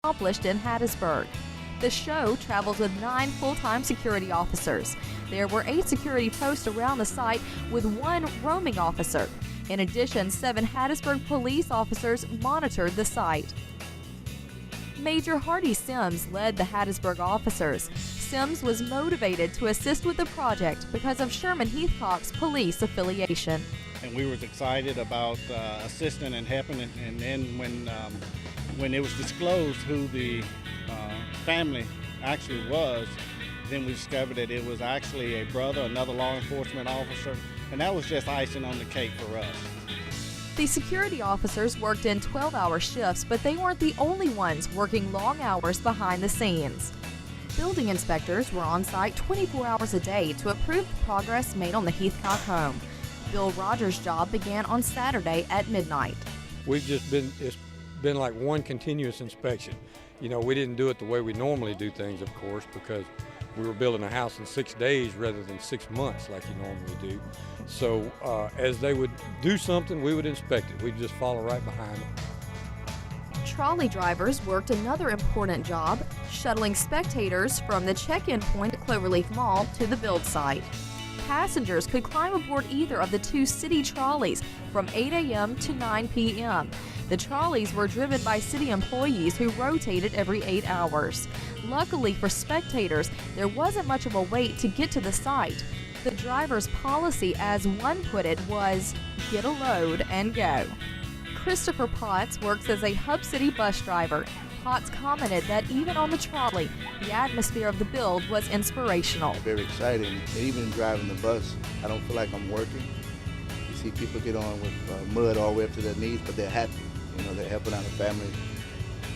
accomplished in Hattiesburg. The show travels with 9 full-time security officers. There were 8 security posts around the site with 1 roaming officer. In addition, 7 Hattiesburg police officers monitored the site. Major Hardy Sims led the Hattiesburg officers. Sims was motivated to assist with the project because of Sherman Heathcock's police affiliation. And we were excited about assisting and helping, and then when it was disclosed who the family actually was, then we discovered that it was actually a brother, another law enforcement officer, and that was just icing on the cake for us. The security officers worked in 12-hour shifts, but they weren't the only ones working long hours behind the scenes. Building inspectors were on site 24 hours a day to approve the progress made on the Heathcock home. Bill Rogers' job began on Saturday at midnight. It's been like one continuous inspection. You know, we didn't do it the way we normally do things, of course, because we were building a house in 6 days rather than 6 months like you normally do. So as they would do something, we would inspect it. We'd just follow right behind them. Trolley drivers worked another important job, shuttling spectators from the check-in point at Cloverleaf Mall to the build site. Passengers could climb aboard either of the 2 city trolleys from 8 a.m. to 9 p.m. The trolleys were driven by city employees who rotated every 8 hours. Luckily for spectators, there wasn't much of a wait to get to the site. The driver's policy, as one put it, was get a load and go. Christopher Potts works as a Hub City bus driver. Potts commented that even on the trolley, the atmosphere of the build was inspirational. Very exciting. Even driving the bus, I don't feel like I'm working. You see people get on with mud all the way up to their knees, but they're happy. You know, they're helping out a family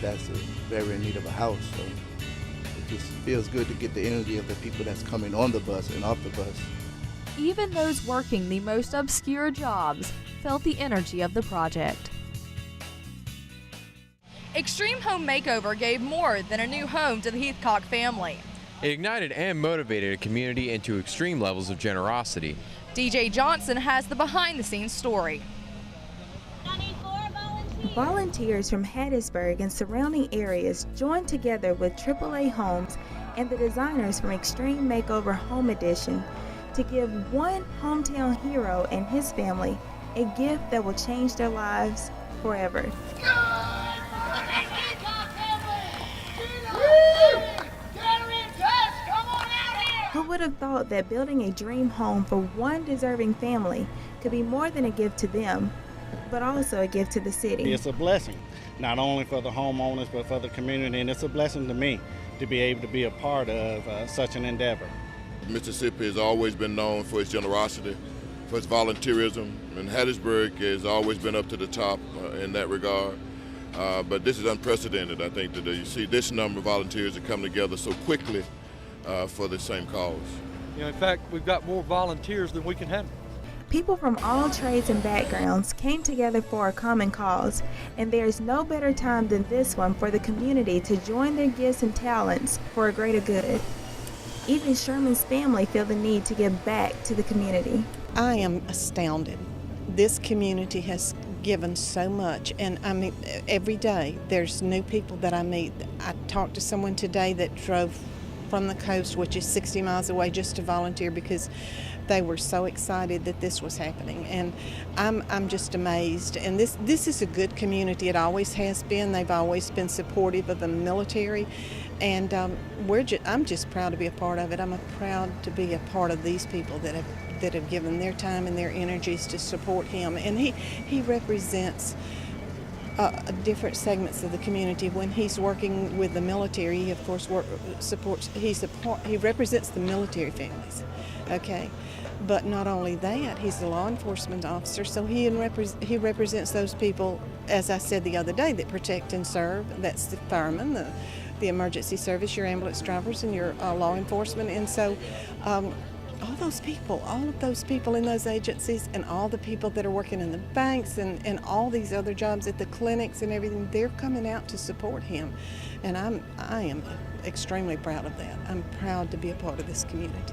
that's very in need of a house. So it just feels good to get the energy of the people that's coming on the bus and off the bus. Even those working the most obscure jobs felt the energy of the project. Extreme Home Makeover gave more than a new home to the Heathcock family. It ignited and motivated a community into extreme levels of generosity. DJ Johnson has the behind-the-scenes story. Volunteers from Hattiesburg and surrounding areas joined together with AAA Homes and the designers from Extreme Makeover Home Edition to give one hometown hero and his family a gift that will change their lives forever. Who would have thought that building a dream home for one deserving family could be more than a gift to them, but also a gift to the city? It's a blessing, not only for the homeowners, but for the community, and it's a blessing to me to be able to be a part of such an endeavor. Mississippi has always been known for its generosity, for its volunteerism, and Hattiesburg has always been up to the top in that regard. But this is unprecedented, I think, that you see this number of volunteers that come together so quickly for the same cause. You know, in fact, we've got more volunteers than we can handle. People from all trades and backgrounds came together for a common cause, and there's no better time than this one for the community to join their gifts and talents for a greater good. Even Sherman's family feel the need to give back to the community. I am astounded. This community has given so much, and I mean, every day there's new people that I meet. I talked to someone today that drove from the coast, which is 60 miles away, just to volunteer because they were so excited that this was happening, and I'm just amazed. And this is a good community. It always has been. They've always been supportive of the military, and I'm just proud to be a part of it. I'm proud to be a part of these people that have given their time and their energies to support him. And he represents different segments of the community. When he's working with the military, he of course he represents the military families, okay? But not only that, he's a law enforcement officer, so he represents those people, as I said the other day, that protect and serve. That's the firemen, the emergency service, your ambulance drivers, and your law enforcement. And so all of those people in those agencies, and all the people that are working in the banks and all these other jobs at the clinics and everything, they're coming out to support him. And I am extremely proud of that. I'm proud to be a part of this community.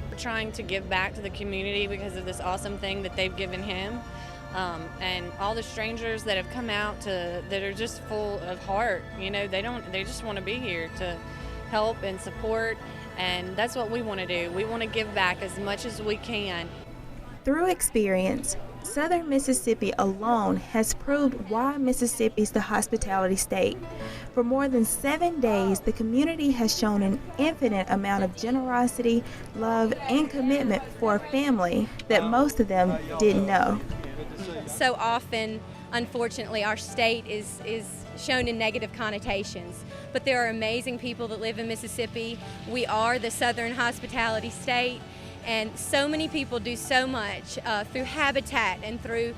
We're trying to give back to the community because of this awesome thing that they've given him. And all the strangers that have come out that are just full of heart. You know, they just want to be here to help and support, and that's what we want to do. We want to give back as much as we can. Through experience, Southern Mississippi alone has proved why Mississippi's the hospitality state. For more than 7 days, the community has shown an infinite amount of generosity, love, and commitment for a family that most of them didn't know. So often, unfortunately, our state is shown in negative connotations, but there are amazing people that live in Mississippi. We are the Southern hospitality state, and so many people do so much through Habitat and through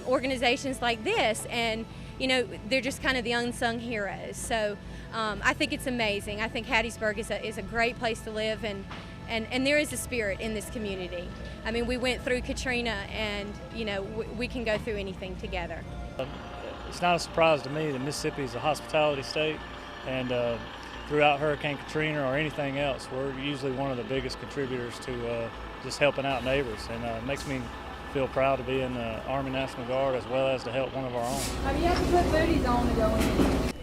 organizations like this, and you know, they're just kind of the unsung heroes. So I think it's amazing. I think Hattiesburg is a great place to live, and there is a spirit in this community. I mean, we went through Katrina, and you know, we can go through anything together. It's not a surprise to me that Mississippi is a hospitality state, and throughout Hurricane Katrina or anything else, we're usually one of the biggest contributors to just helping out neighbors, and it makes me feel proud to be in the Army National Guard as well as to help one of our own. You have to put booties on to go in.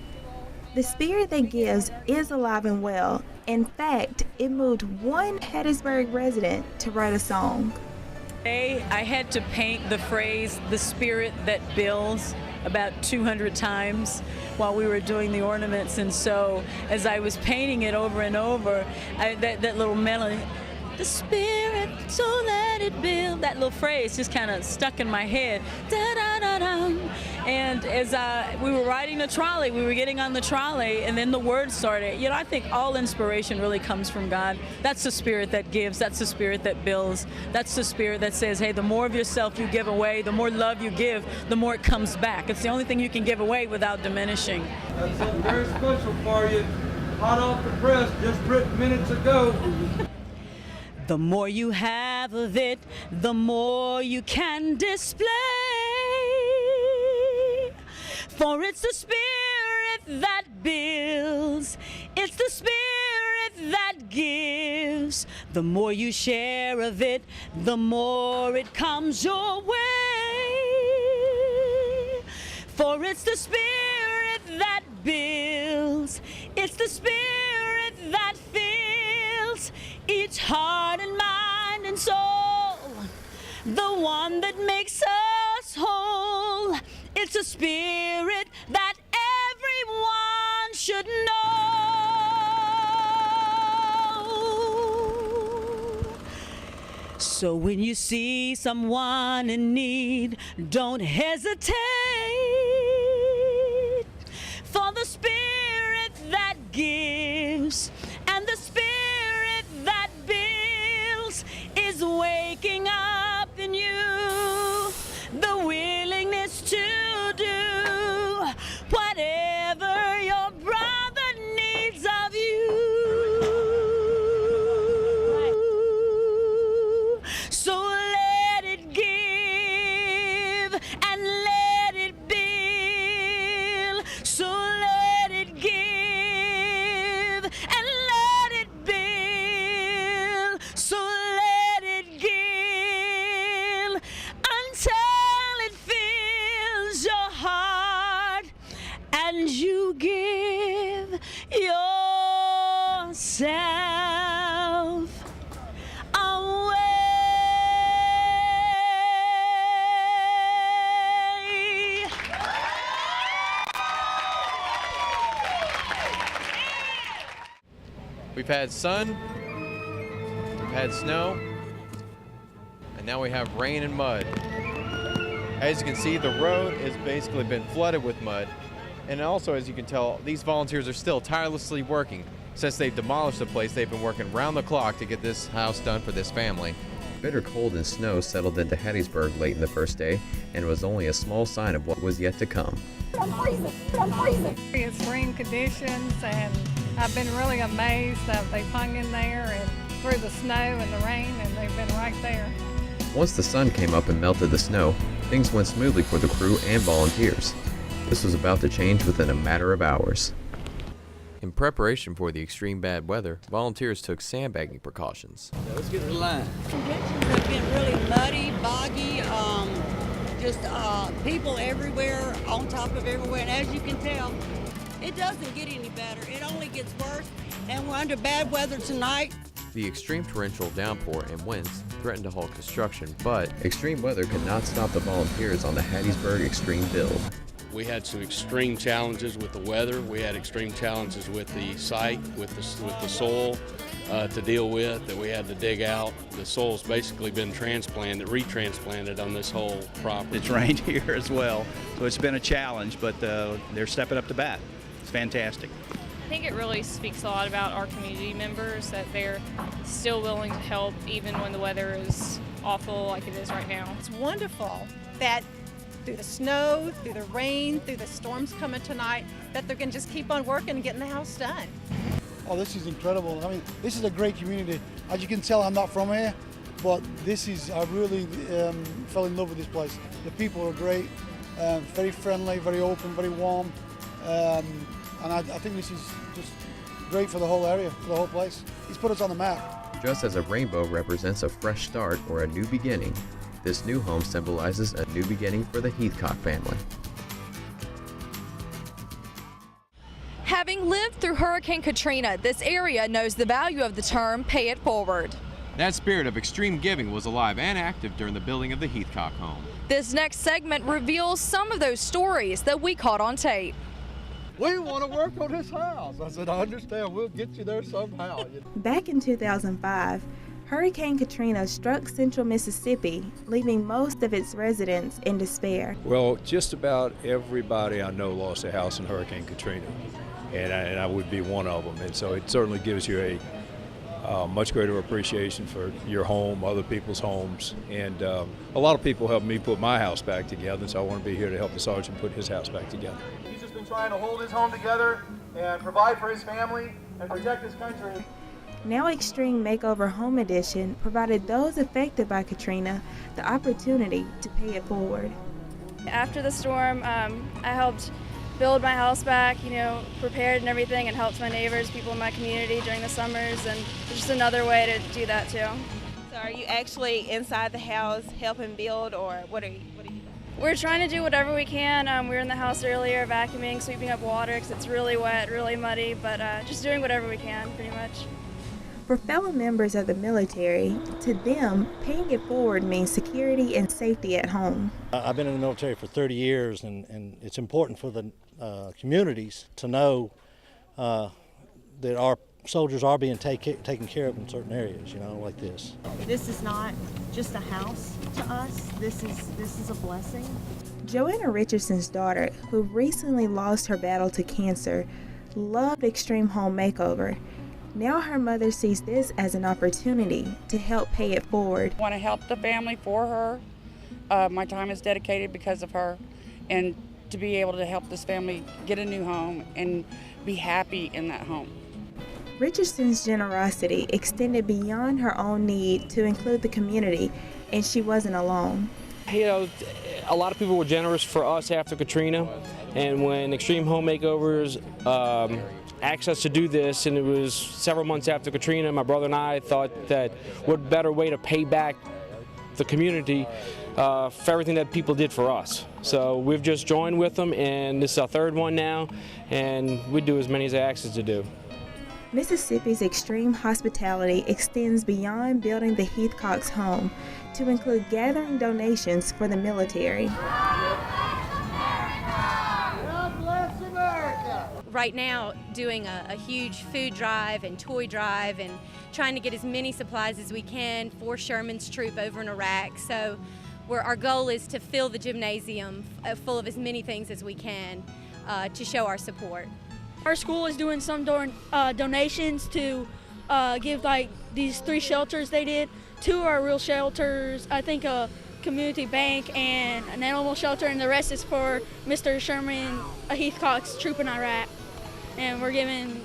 The spirit that gives is alive and well. In fact, it moved one Hattiesburg resident to write a song. Today, I had to paint the phrase, "the spirit that builds," about 200 times while we were doing the ornaments, and so as I was painting it over and over, that little melody, "the spirit, so let it build," that little phrase just kind of stuck in my head. Da-da-da-da. And as we were riding the trolley, we were getting on the trolley, and then the words started. You know, I think all inspiration really comes from God. That's the spirit that gives. That's the spirit that builds. That's the spirit that says, hey, the more of yourself you give away, the more love you give, the more it comes back. It's the only thing you can give away without diminishing. That's something very special for you. Hot off the press, just written minutes ago. The more you have of it, the more you can display. For it's the spirit that builds, it's the spirit that gives. The more you share of it, the more it comes your way. For it's the spirit that builds, it's the spirit that fills each heart and mind and soul, the one that makes us whole. It's a spirit that everyone should know. So when you see someone in need, don't hesitate, for the spirit that gives and the spirit that builds is waking up in you the willingness to do whatever your brother needs of you. So let it give and let it build. So let it give and let it build. So let it give until it fills your heart and you give yourself away. We've had sun, we've had snow, and now we have rain and mud. As you can see, the road has basically been flooded with mud. And also, as you can tell, these volunteers are still tirelessly working. Since they've demolished the place, they've been working round the clock to get this house done for this family. Bitter cold and snow settled into Hattiesburg late in the first day, and was only a small sign of what was yet to come. I'm freezing. It's spring conditions, and I've been really amazed that they've hung in there and through the snow and the rain, and they've been right there. Once the sun came up and melted the snow, things went smoothly for the crew and volunteers. This was about to change within a matter of hours. In preparation for the extreme bad weather, volunteers took sandbagging precautions. Let's get to the line. Conditions have been really muddy, boggy, just people everywhere, on top of everywhere. And as you can tell, it doesn't get any better. It only gets worse. And we're under bad weather tonight. The extreme torrential downpour and winds threatened to halt construction, but extreme weather could not stop the volunteers on the Hattiesburg Extreme Build. We had some extreme challenges with the weather. We had extreme challenges with the site, with the soil to deal with that we had to dig out. The soil's basically been retransplanted on this whole property. It's rained here as well, so it's been a challenge, but they're stepping up to bat. It's fantastic. I think it really speaks a lot about our community members that they're still willing to help even when the weather is awful like it is right now. It's wonderful that through the snow, through the rain, through the storms coming tonight, that they're going to just keep on working and getting the house done. Oh, this is incredible. I mean, this is a great community. As you can tell, I'm not from here, but I really fell in love with this place. The people are great, very friendly, very open, very warm, and I think this is just great for the whole area, for the whole place. It's put us on the map. Just as a rainbow represents a fresh start or a new beginning, this new home symbolizes a new beginning for the Heathcock family. Having lived through Hurricane Katrina, this area knows the value of the term pay it forward. That spirit of extreme giving was alive and active during the building of the Heathcock home. This next segment reveals some of those stories that we caught on tape. We want to work on this house. I said, I understand, we'll get you there somehow. Back in 2005, Hurricane Katrina struck central Mississippi, leaving most of its residents in despair. Well, just about everybody I know lost a house in Hurricane Katrina, and I would be one of them. And so it certainly gives you a much greater appreciation for your home, other people's homes, and a lot of people helped me put my house back together, and so I want to be here to help the sergeant put his house back together. He's just been trying to hold his home together and provide for his family and protect his country. Now Extreme Makeover Home Edition provided those affected by Katrina the opportunity to pay it forward. After the storm, I helped build my house back, prepared and everything, and helped my neighbors, people in my community during the summers, and it's just another way to do that too. So are you actually inside the house helping build, or what are you doing? We're trying to do whatever we can. We were in the house earlier vacuuming, sweeping up water because it's really wet, really muddy, but just doing whatever we can pretty much. For fellow members of the military, to them, paying it forward means security and safety at home. I've been in the military for 30 years, and it's important for the communities to know that our soldiers are being taken care of in certain areas, like this. This is not just a house to us. This is a blessing. Joanna Richardson's daughter, who recently lost her battle to cancer, loved Extreme Home Makeover. Now her mother sees this as an opportunity to help pay it forward. I want to help the family for her. My time is dedicated because of her, and to be able to help this family get a new home and be happy in that home. Richardson's generosity extended beyond her own need to include the community, and she wasn't alone. A lot of people were generous for us after Katrina, and when Extreme Home Makeovers asked us to do this, and it was several months after Katrina, my brother and I thought that what better way to pay back the community for everything that people did for us. So we've just joined with them, and this is our third one now, and we do as many as they asked us to do. Mississippi's extreme hospitality extends beyond building the Heathcock's home to include gathering donations for the military. Right now, doing a huge food drive and toy drive and trying to get as many supplies as we can for Sherman's troop over in Iraq. So our goal is to fill the gymnasium full of as many things as we can to show our support. Our school is doing some donations to give like these 3 shelters they did. 2 are real shelters, I think a community bank and an animal shelter, and the rest is for Mr. Sherman Heathcock's troop in Iraq. And we're giving